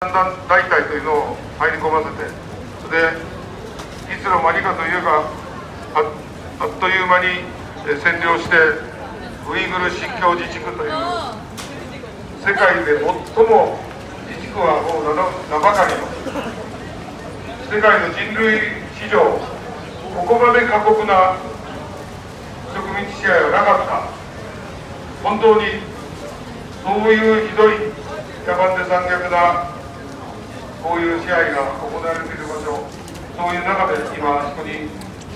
大隊というのを入り込ませて、それでいつの間にかというか、あっという間に占領して、ウイグル新疆自治区という世界で最も自治区はもう名ばかりの世界の人類史上ここまで過酷な植民地支配はなかった。本当にそういうひどい野蛮で残虐なこういう支配が行われている場所、そういう中で今あそこに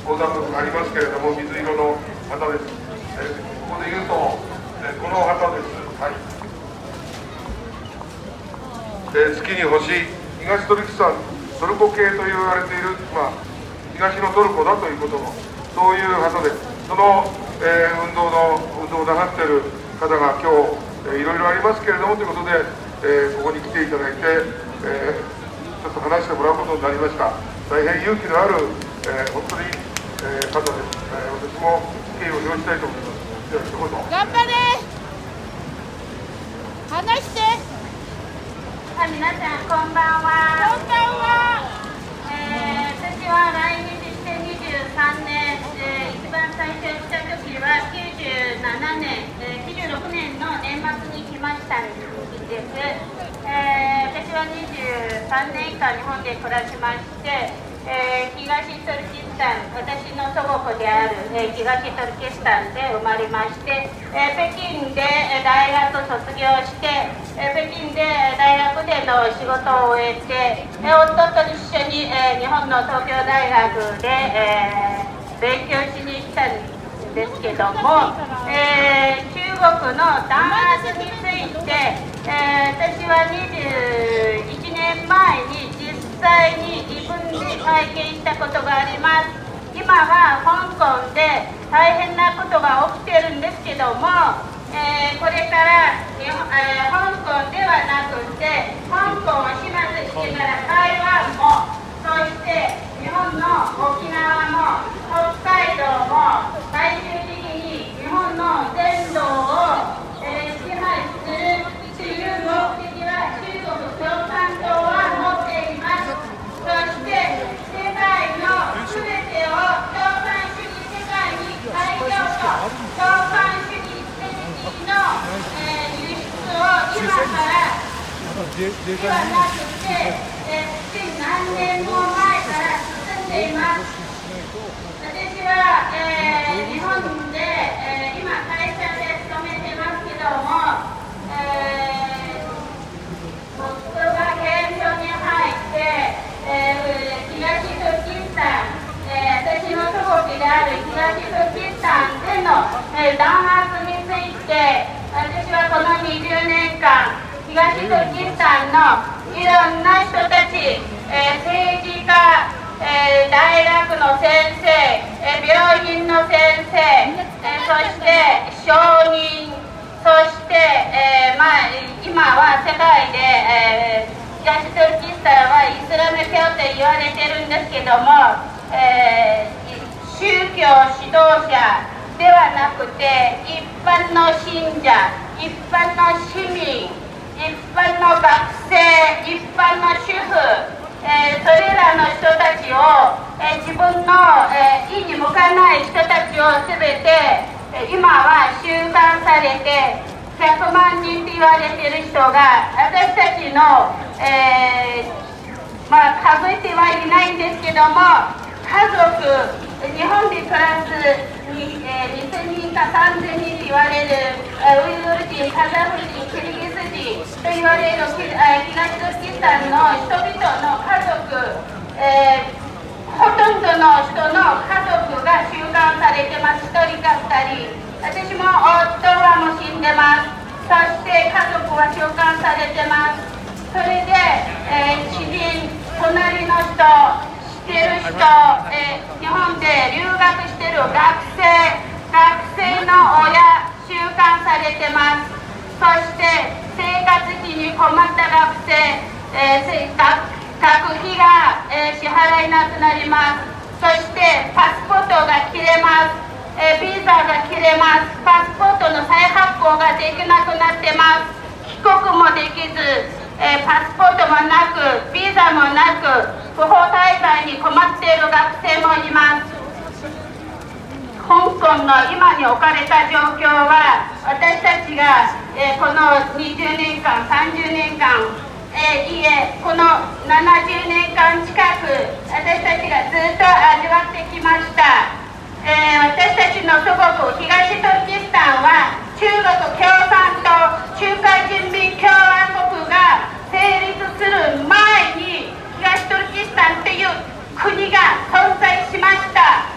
横断幕がありますけれども、水色の旗です。ここで言うと、この旗です。はい。月に星、東トルキスタン、トルコ系と言われている、東のトルコだということも、そういう旗です。その、運動をなさっている方が今日、いろいろありますけれどもということで、ここに来ていただいて、ちょっと話してもらうことになりました。大変勇気のある、本当に、方です。私も敬意を表したいと思います。では一言。頑張れ。話して。皆さんこんばんは。こんばんは。私は来日して23年、一番最初来た時は97年、96年の年末に来ましたんです。私は23年間日本で暮らしまして、東トルキスタン、私の祖国である、東トルキスタンで生まれまして、北京で大学卒業して、北京で大学での仕事を終えて、夫と一緒に、日本の東京大学で、勉強しに来たんですけども、中国の弾圧について、私は21年前に実際に自分で体験したことがあります。今は香港で大変なことが起きてるんですけども、これから香港ではなくて、香港を始末してから台湾も、そして日本の沖縄も北海道も最終的に日本の全土を、支配するという目的は中国共産党は持っています。そして世界の全てを共産主義世界に変えようと、共産主義の、輸出を今からではなくて、何年も前から進んでいます。私は、日本で、今会社で勤めてますけども、夫が刑務所に入って、東トルキスタン、私の祖国である東トルキスタンでの、弾圧について、私はこの20年間東トルキスタンのいろんな人たち、政治家、大学の先生、病院の先生、そして商人、そして、今は世界で、東トルキスタンはイスラム教と言われてるんですけども、宗教指導者ではなくて一般の信者、一般の市民、一般の学生、一般の主婦、それらの人たちを、自分の、意に向かない人たちを全て今は収監されて100万人と言われている人が私たちの、数えてはいないんですけども、家族、日本で暮らす2000人か3000人と言われるウイグル人、カザフ人、キルギス人と言われる東トルキスタンの人々の家族、ほとんどの人の家族が収監されてます。1人か2人。私も夫はもう死んでます。そして家族は収監されてます。それで、知人、隣の人、知ってる人、日本で留学してる学生の親、収監されてます。そして生活費に困った学生、学費が、支払えなくなります。そしてパスポートが切れます。ビザが切れます。パスポートの再発行ができなくなってます。帰国もできず、パスポートもなくビザもなく不法滞在に困っている学生もいます。香港の今に置かれた状況は私たちが、この20年間30年間、この70年間近く私たちがずっと味わってきました。私たちの祖国東トルキスタンは中国共産党中華人民共和国が成立する前に東トルキスタンという国が存在しました。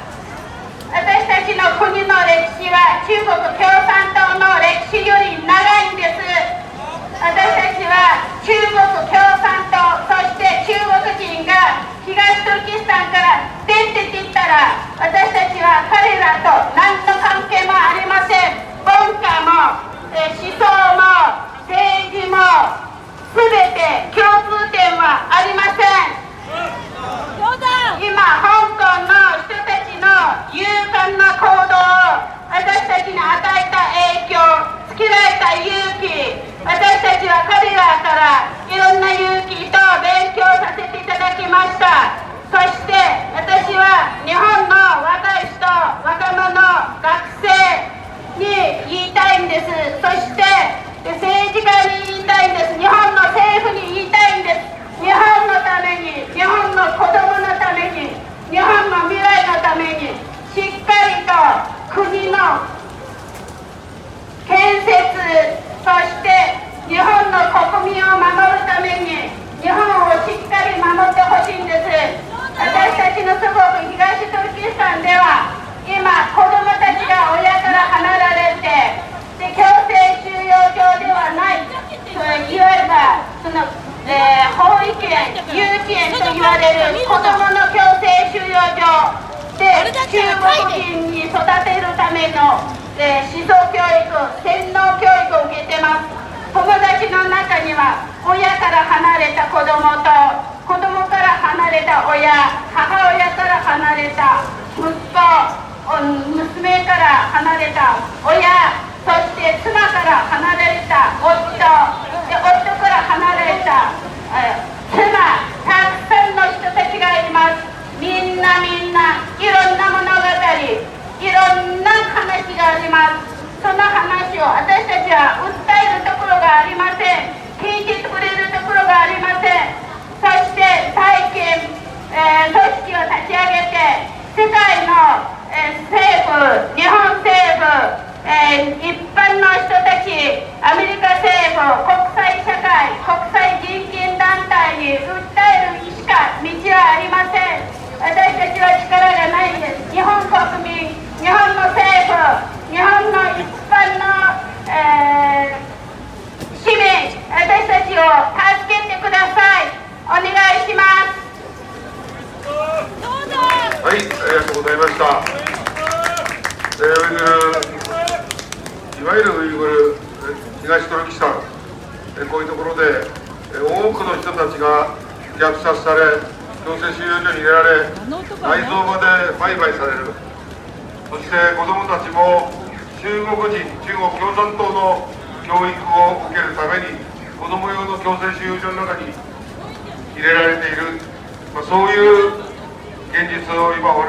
私たちの国の歴史は中国共産党の歴史より長いんです。私たちは中国共産党そして中国人が東トルキスタンから出ていったら私たちは彼らと何の関係もありません。文化も、思想も政治も全て共通点はありません。今香港の人たちの勇敢な行動を私たちに与えた影響つけられた勇気、私たちは彼らからいろんな勇気と勉強させていただきました。そして私は日本の若い人若者学生に言いたいんです。そして政治家に言いたいんです。日本の政府に言いたいんです。日本のために日本の子供のために日本の未来のためにしっかりと国の建設そして日本の国民を守るために日本をしっかり守ってほしいんです。私たちの祖国東トルキスタンでは今子供たちが親から離られてで強制収容所ではないいわゆるその保育園、幼稚園と言われる子どもの強制収容所で中国人に育てるための、思想教育、洗脳教育を受けてます。友達の中には親から離れた子どもと子どもから離れた親、母親から離れた息子、娘から離れた親、そして妻から離れた夫、夫から離れた妻、たくさんの人たちがいます。みんないろんな物語、いろんな話があります。その話を私たちは訴えるところがありません。聞いてくれるところがありません。そして体験、組織を立ち上げて世界の、政府、日本政府一般の人たち、アメリカ政府、国際社会、国際人権団体に訴えるしか道はありません。私たちは力がないんです。日本国民、日本の政府、日本の一般の、市民、私たちを助けてください。お願いします。はい、ありがとうございました。いわゆるウイグル、東トルキスタン、こういうところで多くの人たちが虐殺され、強制収容所に入れられ、内臓まで売買される。そして子どもたちも中国人、中国共産党の教育を受けるために子ども用の強制収容所の中に入れられている、そういう現実を今我々